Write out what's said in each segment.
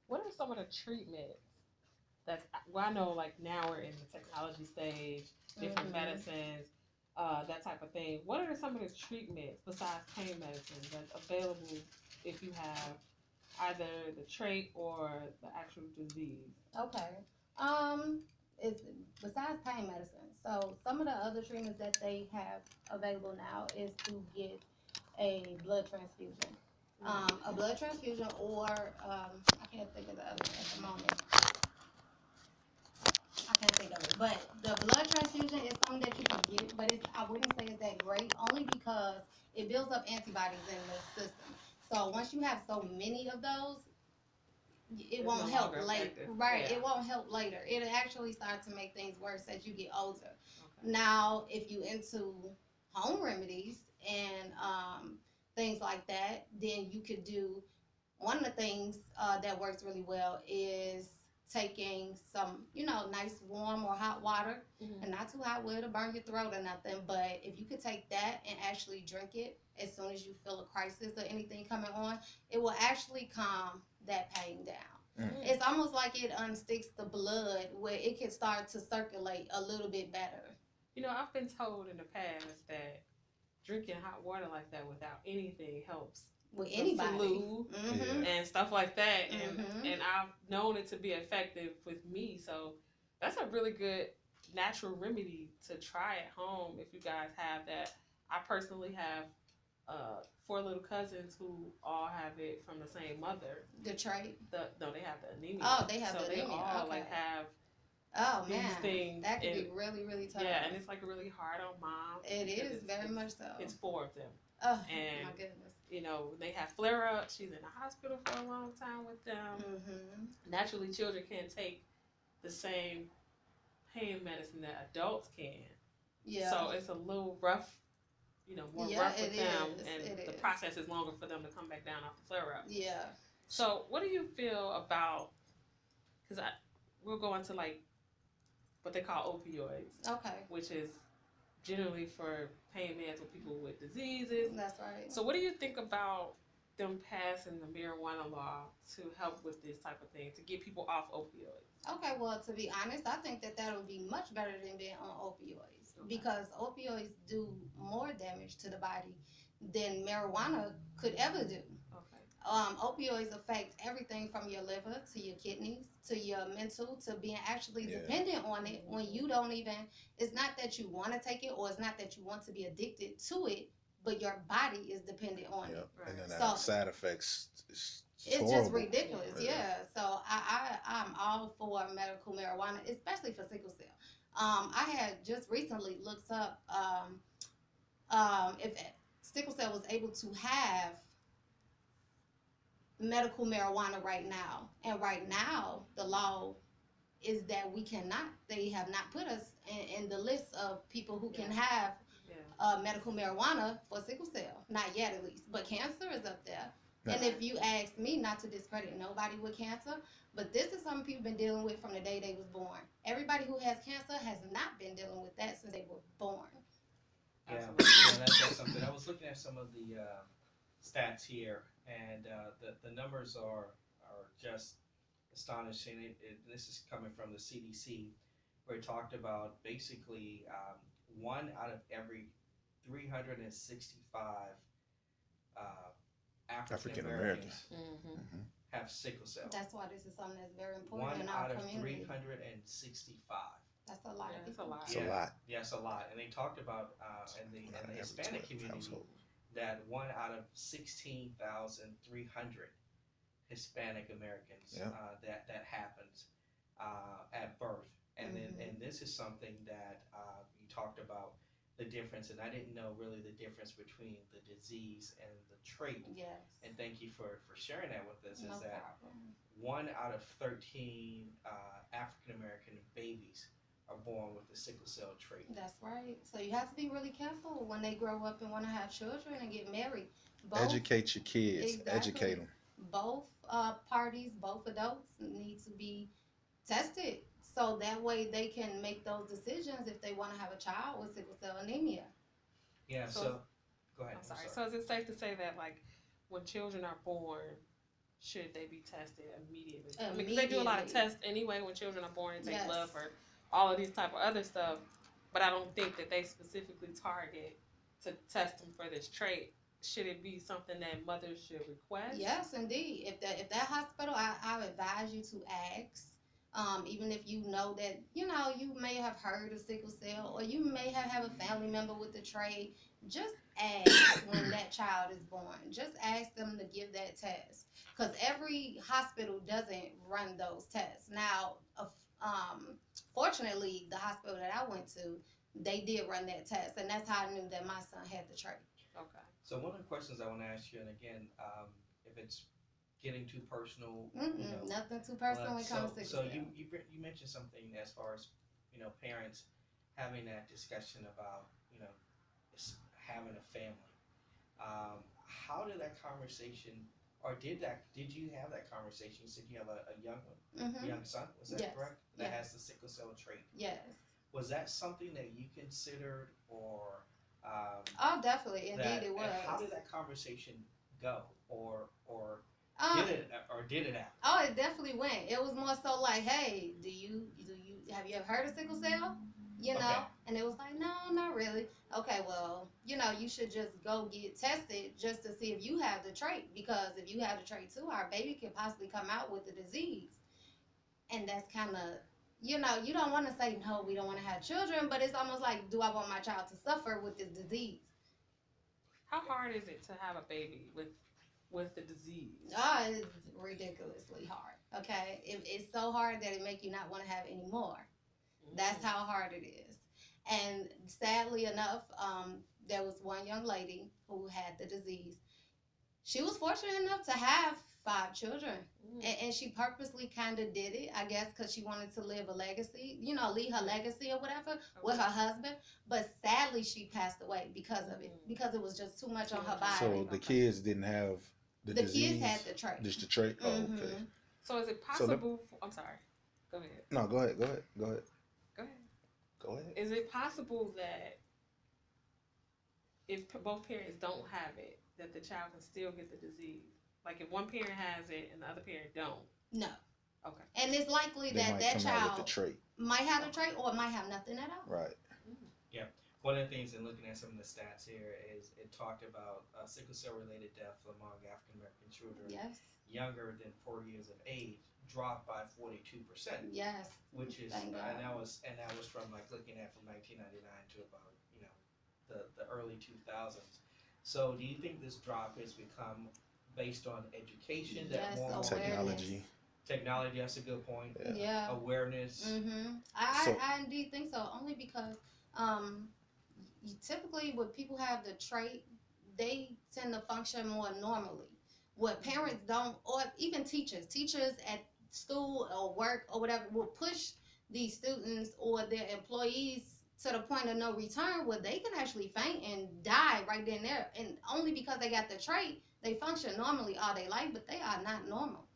What are some of the treatments that's, well, I know like now we're in the technology stage, different Mm-hmm. medicines, that type of thing. What are some of the treatments besides pain medicine that's available if you have either the trait or the actual disease? Okay. It's besides pain medicine. So some of the other treatments that they have available now is to get a blood transfusion. A blood transfusion, or I can't think of the other at the moment. I can't think of it. But the blood transfusion is something that you can get, but it's, I wouldn't say it's that great, only because it builds up antibodies in the system. So once you have so many of those, it It's won't no help longer later. effective. Right, Yeah. it won't help later. It'll actually start to make things worse as you get older. Okay. Now, if you into home remedies and things like that, then you could do one of the things that works really well is taking some, nice warm or hot water, Mm-hmm. and not too hot where it'll burn your throat or nothing. But if you could take that and actually drink it as soon as you feel a crisis or anything coming on, it will actually calm that pain down. It's almost like it unsticks the blood where it can start to circulate a little bit better. You know, I've been told in the past that drinking hot water like that without anything helps With the anybody. flu Mm-hmm. and stuff like that, and Mm-hmm. and I've known it to be effective with me. So that's a really good natural remedy to try at home if you guys have that. I personally have four little cousins who all have it from the same mother. The trait. No, they have the anemia. Oh, they have so the they anemia. all Okay. like have Oh these man, things, that could and be really, really tough. yeah, and it's like really hard on mom. It is very much so. It's four of them. Oh and my goodness. you know, they have flare ups. She's in the hospital for a long time with them. Mm-hmm. Naturally, children can't take the same pain medicine that adults can. Yeah. So it's a little rough, more Yeah, rough with it them, is. and It the is. process is longer for them to come back down off the flare up. Yeah. So, what do you feel about? Because we'll go into like what they call opioids, Okay. which is generally for pain meds with people with diseases. That's right. So, what do you think about them passing the marijuana law to help with this type of thing to get people off opioids? Okay, well, to be honest, I think that would be much better than being on opioids, because opioids do more damage to the body than marijuana could ever do. Okay. Opioids affect everything from your liver to your kidneys to your mental to being actually dependent on it when you don't even. It's not that you want to take it, or it's not that you want to be addicted to it, but your body is dependent on it. Right. And then the side effects it's just ridiculous. Yeah. So I'm all for medical marijuana, especially for sickle cell. I had just recently looked up if sickle cell was able to have medical marijuana right now. And right now, the law is that we cannot. They have not put us in the list of people who can have medical marijuana for sickle cell. Not yet, at least. But cancer is up there. And if you ask me, not to discredit nobody with cancer, but this is something people been dealing with from the day they was born. Everybody who has cancer has not been dealing with that since they were born. Yeah, yeah, that's something. I was looking at some of the stats here, and the numbers are just astonishing. This is coming from the CDC, where it talked about basically one out of every 365 uh, African Americans have sickle cell. That's why this is something that's very important One in our out of community. 365. That's a lot. It's a lot. It's a lot. Yes, a lot. And they talked about in the Hispanic community that one out of 16,300 Hispanic Americans that happens at birth. And then and this is something that you talked about the difference, and I didn't know really the difference between the disease and the trait. Yes. And thank you for sharing that with us. No is that problem. 1 out of 13 African American babies are born with the sickle cell trait. That's right. So you have to be really careful when they grow up and want to have children and get married. Educate your kids. Educate them. Both parties, both adults need to be tested, so that way they can make those decisions if they want to have a child with sickle cell anemia. Yeah. So go ahead. I'm sorry. So is it safe to say that like when children are born, should they be tested immediately? I mean, 'cause they do a lot of tests anyway when children are born and take blood for all of these type of other stuff. But I don't think that they specifically target to test them for this trait. Should it be something that mothers should request? Yes, indeed. If that hospital, I would advise you to ask. Even if you know that, you may have heard of sickle cell, or you may have a family member with the trait, just ask when that child is born. Just ask them to give that test. Because every hospital doesn't run those tests. Now, fortunately, the hospital that I went to, they did run that test. And that's how I knew that my son had the trait. Okay. So one of the questions I want to ask you, and again, if it's getting too personal, nothing too personal when it comes to sickle cell. So you mentioned something as far as parents having that discussion about having a family. How did that conversation, or did you have that conversation? You said you have a young one, young son. Was that correct? That has the sickle cell trait. Yes. Was that something that you considered, or? Oh, definitely. Indeed, it was. And how did that conversation go, or did it happen? Oh, it definitely went. It was more so like, hey, have you ever heard of sickle cell? Okay. And it was like, no, not really. Okay, well, you should just go get tested just to see if you have the trait, because if you have the trait too, our baby could possibly come out with the disease. And that's kind of, you don't want to say, no, we don't want to have children, but it's almost like, do I want my child to suffer with this disease? How hard is it to have a baby with the disease? Oh, it's ridiculously hard. Okay, it's so hard that it make you not want to have any more. That's how hard it is. And sadly enough, there was one young lady who had the disease. She was fortunate enough to have 5 children. And she purposely kind of did it, I guess, because she wanted to live a legacy, leave her legacy or whatever with her husband. But sadly, she passed away because of it, because it was just too much on her body. So the kids didn't have the disease? Kids had the trait. Just the trait? Oh, okay. So is it possible, I'm sorry, go ahead. No, go ahead. Is it possible that if both parents don't have it, that the child can still get the disease? Like if one parent has it and the other parent don't? No. Okay. And it's likely that child might have the trait or might have nothing at all. Right. Yeah. One of the things in looking at some of the stats here is it talked about sickle cell related deaths among African American children younger than 4 years of age dropped by 42%. Yes. Which is and that was from like looking at from 1999 to about the early 2000s. So do you think this drop has become based on education? Technology. Technology, that's a good point. Yeah. Awareness. I indeed think so. Only because typically when people have the trait, they tend to function more normally. What parents don't, or even teachers at school or work or whatever, will push these students or their employees to the point of no return where they can actually faint and die right then and there. And only because they got the trait, they function normally all day life, but they are not normal.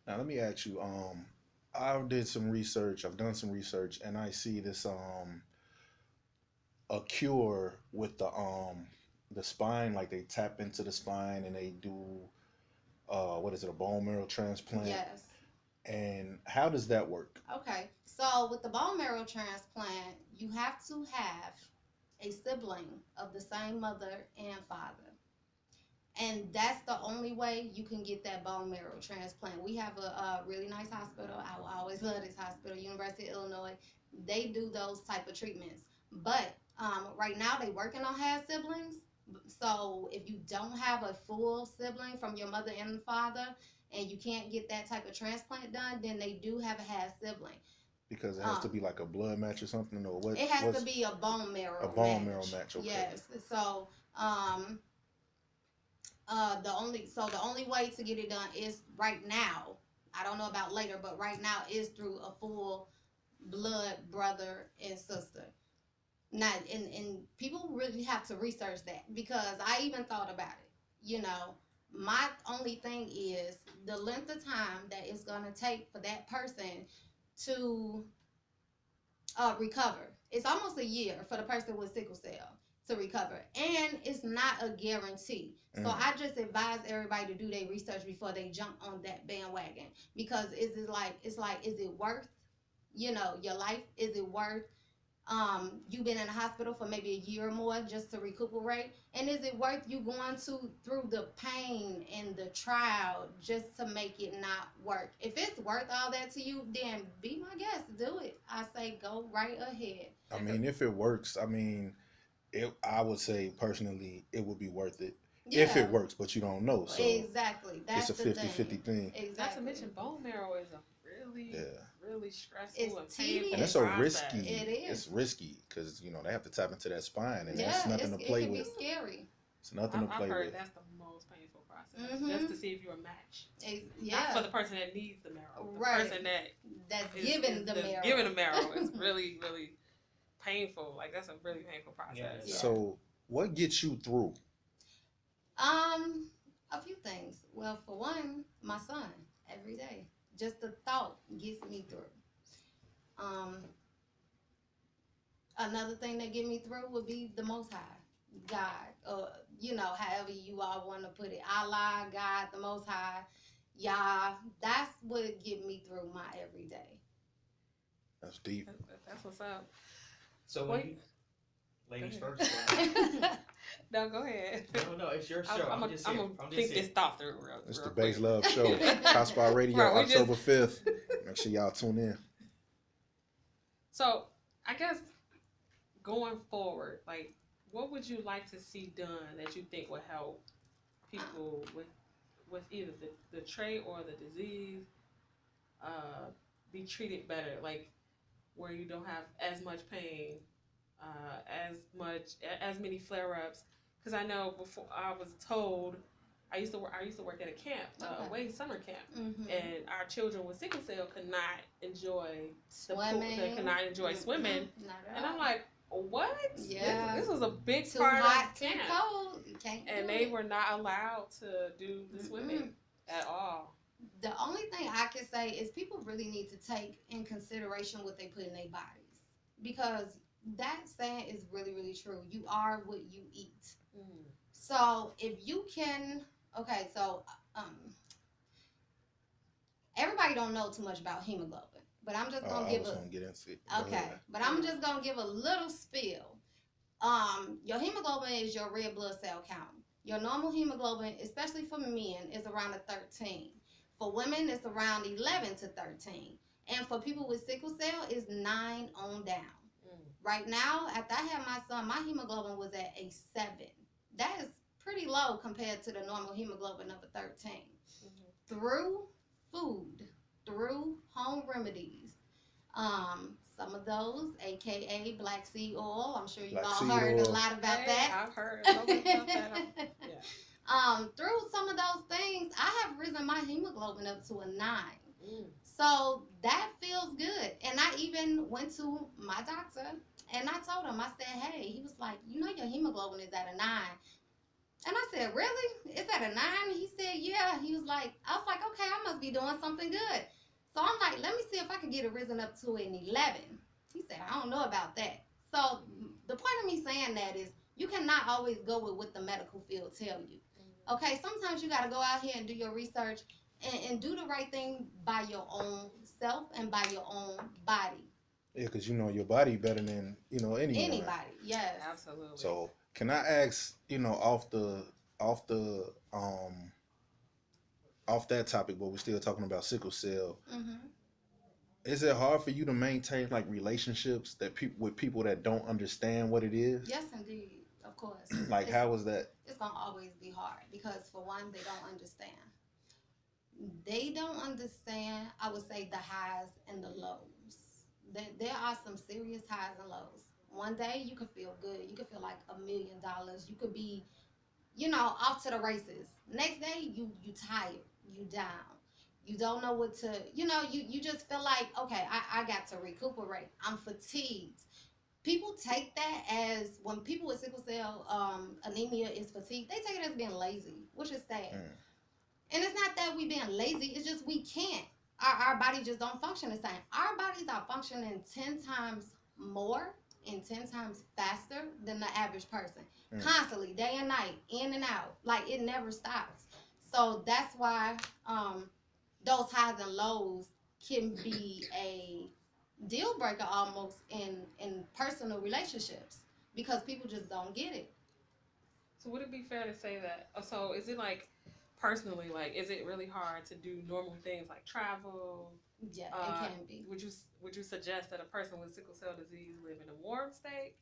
Now let me ask you, I've done some research, and I see this a cure with the spine, like they tap into the spine and they do a bone marrow transplant? Yes. And how does that work? Okay, so with the bone marrow transplant, you have to have a sibling of the same mother and father. And that's the only way you can get that bone marrow transplant. We have a really nice hospital. I always love this hospital, University of Illinois. They do those type of treatments. But right now they working on half siblings. So if you don't have a full sibling from your mother and father, and you can't get that type of transplant done, then they do have a half sibling. Because it has to be like a blood match or something, or what? It has to be a bone marrow. A bone marrow match. Okay. Yes. So the only way to get it done is right now. I don't know about later, but right now is through a full blood brother and sister. Now, and people really have to research that, because I even thought about it. My only thing is the length of time that it's going to take for that person to recover. It's almost a year for the person with sickle cell to recover, and it's not a guarantee. So I just advise everybody to do their research before they jump on that bandwagon, because is it worth, you know, your life? Is it worth you been in the hospital for maybe a year or more just to recuperate? And is it worth you going through the pain and the trial just to make it not work? If it's worth all that to you, then be my guest, do it. I say go right ahead. I mean, if it works, I mean, I would say personally, it would be worth it. Yeah. If it works, but you don't know. So exactly. That's it's a 50-50 thing. Exactly. Not to mention bone marrow is a really stressful it's and tedious. painful And it's a process. risky. It is. It's risky because, you know, they have to tap into that spine, and Yeah, that's nothing to play with. It can be scary. It's nothing to play I've heard with. that's the most painful process, just to see if you're a match. Yeah. Not for the person that needs the marrow. The Right. person that's giving the marrow. Giving the marrow is really, really painful. Like, that's a really painful process. Yeah. So, what gets you through? A few things. Well, for one, my son, every day. Just the thought gets me through. Another thing that get me through would be the Most High, God, you know, however you all want to put it, Allah, God, the Most High, Yah. That's what get me through my everyday. That's deep. That's what's up. So when you, ladies Go first. No, go ahead. No, it's your show. I'm just gonna think this thought through real It's the quick. Base Love Show. Hotspot Radio, Right, October 5th. Make sure y'all tune in. So, I guess going forward, like, what would you like to see done that you think would help people with either the trait or the disease be treated better, like where you don't have as much pain, as many flare-ups? Because I know before I was told, I used to work at a camp, Wayne summer camp, and our children with sickle cell could not enjoy swimming. They could not enjoy swimming, and I'm like, what? Yeah, this was a big too part hot, of camp, too cold. You can't and they were not allowed to do the swimming at all. The only thing I can say is people really need to take in consideration what they put in their bodies, because that saying is really, really true. You are what you eat. So if you can, everybody don't know too much about hemoglobin, but I'm just gonna get into it. But I'm just gonna give a little spiel. Your hemoglobin is your red blood cell count. Your normal hemoglobin, especially for men, is around a 13. For women, it's around 11 to 13. And for people with sickle cell, it's 9 on down. Right now, after I had my son, my hemoglobin was at a 7. That is pretty low compared to the normal hemoglobin of a 13. Through food, through home remedies, some of those, aka black seed oil. I'm sure you all heard a lot about that. I've heard a lot about that. Through some of those things, I have risen my hemoglobin up to a 9. So that feels good. And I even went to my doctor and I told him, I said, hey, he was like, you know, your hemoglobin is at a 9. And I said, really? It's at a 9? He said, yeah. He was like, I was like, okay, I must be doing something good. So I'm like, let me see if I can get it risen up to an 11. He said, I don't know about that. So the point of me saying that is you cannot always go with what the medical field tell you. Okay, sometimes you got to go out here and do your research and do the right thing by your own self and by your own body. Yeah, because you know your body better than, you know, anybody. Yes. Absolutely. So can I ask, you know, off that topic, but we're still talking about sickle cell. Is it hard for you to maintain like relationships with people that don't understand what it is? Yes, indeed. Of course. Like, how was that? It's gonna always be hard because, for one, they don't understand. They don't understand, I would say, the highs and the lows. There are some serious highs and lows. One day you could feel good. You could feel like $1 million. You could be, you know, off to the races. Next day you tired. You down. You don't know what to, you know, you just feel like, okay, I got to recuperate. I'm fatigued. People take that as, when people with sickle cell anemia is fatigued, they take it as being lazy, which is sad. And it's not that we being lazy, it's just we can't. Our body just don't function the same. Our bodies are functioning 10 times more and 10 times faster than the average person. Mm. Constantly, day and night, in and out. Like, it never stops. So that's why those highs and lows can be a deal breaker almost in personal relationships because people just don't get it. So would it be fair to say that? So is it like personally, like, is it really hard to do normal things like travel? Yeah, it can be. Would you suggest that a person with sickle cell disease live in a warm state,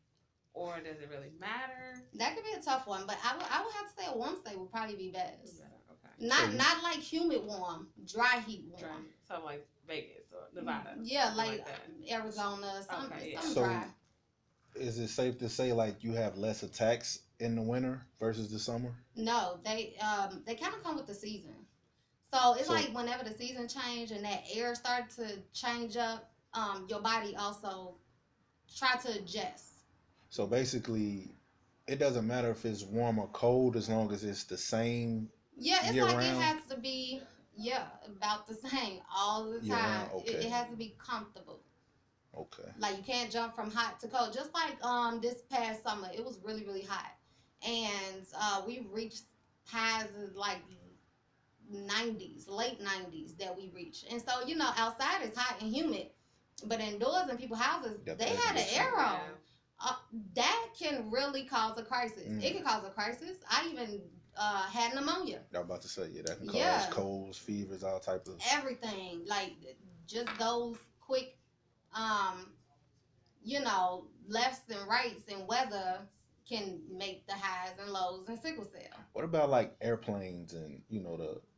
or does it really matter? That could be a tough one, but I would have to say a warm state would probably be best. Okay. Not like humid warm, dry heat warm. Dry, something like Vegas or Nevada. Yeah, like that. Arizona, something So, dry. is it safe to say like you have less attacks in the winter versus the summer? No, they kind of come with the season. So it's like whenever the season change and that air starts to change up, your body also try to adjust. So basically, it doesn't matter if it's warm or cold as long as it's the same. Yeah, it's year like round? it has to be about the same all the Year time. round, okay. It has to be comfortable. Okay. Like you can't jump from hot to cold. Just like this past summer, it was really, really hot. And we reached highs of like 90s, late 90s that we reached. And so, you know, outside is hot and humid. But indoors in people's houses, they had an air on. That can really cause a crisis. It can cause a crisis. I even had pneumonia. I was about to say, that can cause colds, fevers, all type of everything. Like just those quick, you know, lefts and rights and weather can make the highs and lows in sickle cell. What about like airplanes and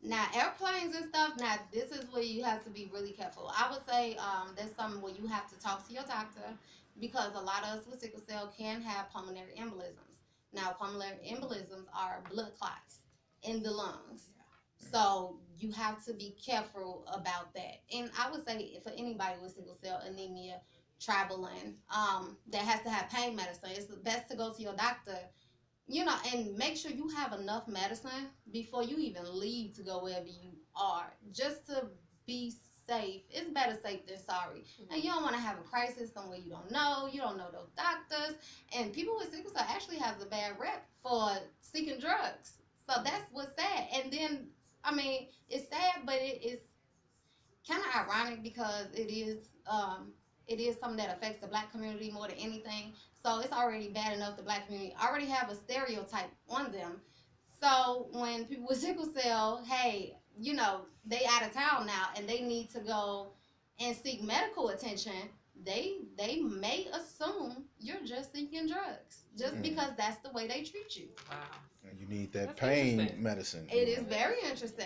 Now airplanes and stuff? Now this is where you have to be really careful. I would say there's something where you have to talk to your doctor because a lot of us with sickle cell can have pulmonary embolisms. Now pulmonary embolisms are blood clots in the lungs. So you have to be careful about that. And I would say for anybody with sickle cell anemia traveling, that has to have pain medicine, it's best to go to your doctor, you know, and make sure you have enough medicine before you even leave to go wherever you are, just to be safe. It's better safe than sorry. And you don't want to have a crisis somewhere you don't know those doctors. And people with sickle cell actually has a bad rep for seeking drugs. So that's what's sad. And then, I mean, it's sad, but it is kind of ironic because it is something that affects the black community more than anything. So it's already bad enough the black community already have a stereotype on them. So when people with sickle cell, hey, you know, they out of town now and they need to go and seek medical attention, they may assume you're just seeking drugs just because that's the way they treat you. Wow. And you need that That's pain medicine. It is very interesting.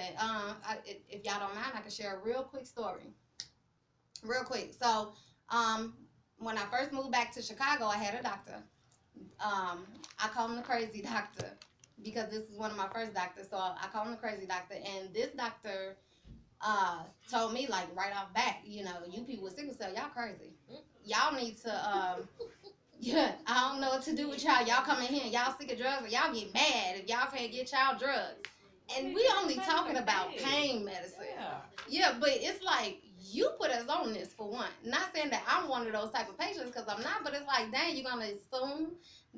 If y'all don't mind, I can share a real quick story. Real quick. So, when I first moved back to Chicago, I had a doctor. I call him the crazy doctor because this is one of my first doctors. So I call him the crazy doctor. And this doctor told me, like, right off bat, you know, you people with sickle cell, y'all crazy. Y'all need to, yeah, I don't know what to do with y'all. Y'all come in here and y'all sick of drugs, and y'all get mad if y'all can't get y'all drugs. And we only talking about pain medicine. Yeah, but it's like, you put us on this for one. Not saying that I'm one of those type of patients, because I'm not, but it's like, dang, you're going to assume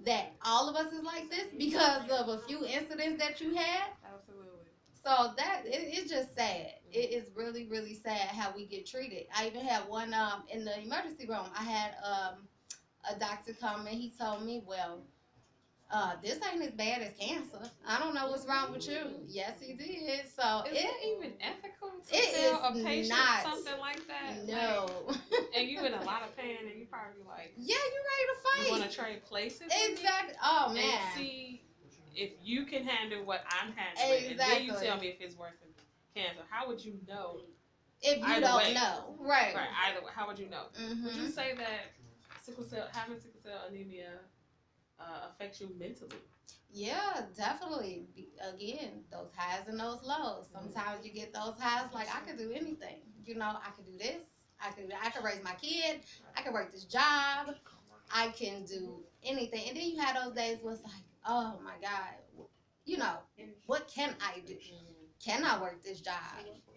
that all of us is like this because of a few incidents that you had? Absolutely. So it's just sad. It is really, really sad how we get treated. I even had one in the emergency room. I had a doctor come and he told me, well, this ain't as bad as cancer. I don't know what's wrong with you. Yes, he did. So is it even ethical to it tell is a patient not. something like that? No. Like, and you in a lot of pain, and you probably like, yeah, you ready to fight? you want to trade places? Exactly. Oh man. And see if you can handle what I'm handling, and then you tell me if it's worse than cancer. How would you know? If you don't know, right? Right. Either way, how would you know? Mm-hmm. Would you say that having sickle cell anemia affects you mentally? Yeah, definitely. Again, those highs and those lows. Sometimes you get those highs like, I could do anything. You know, I could do this. I could raise my kid. I could work this job. I can do anything. And then you have those days where it's like, oh my God, you know, what can I do? Can I work this job?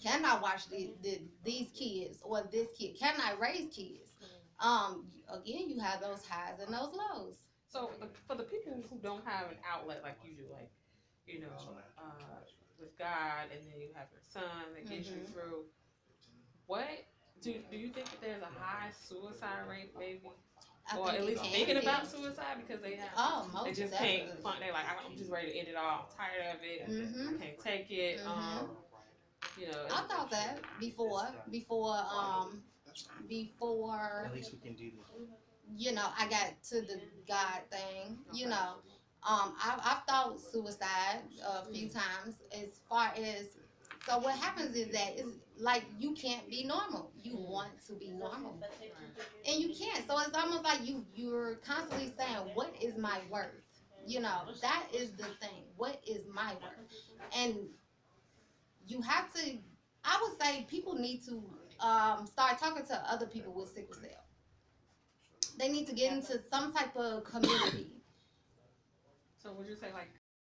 Can I watch these kids or this kid? Can I raise kids? Again, you have those highs and those lows. So for the people who don't have an outlet like you do, like with God, and then you have your son that gets you through. What do you think that there's a high suicide rate, maybe, or at least thinking about suicide because they have they just can't. They're like, I'm just ready to end it all. I'm tired of it. I can't take it. I thought that before. At least we can do this. I got to the God thing. I've thought suicide a few times. As far as, so what happens is that it's like you can't be normal. You want to be normal, and you can't. So it's almost like you're constantly saying, "What is my worth?" That is the thing. What is my worth? And you have to. I would say people need to start talking to other people with sickle cell. They need to get into some type of community. So would you say like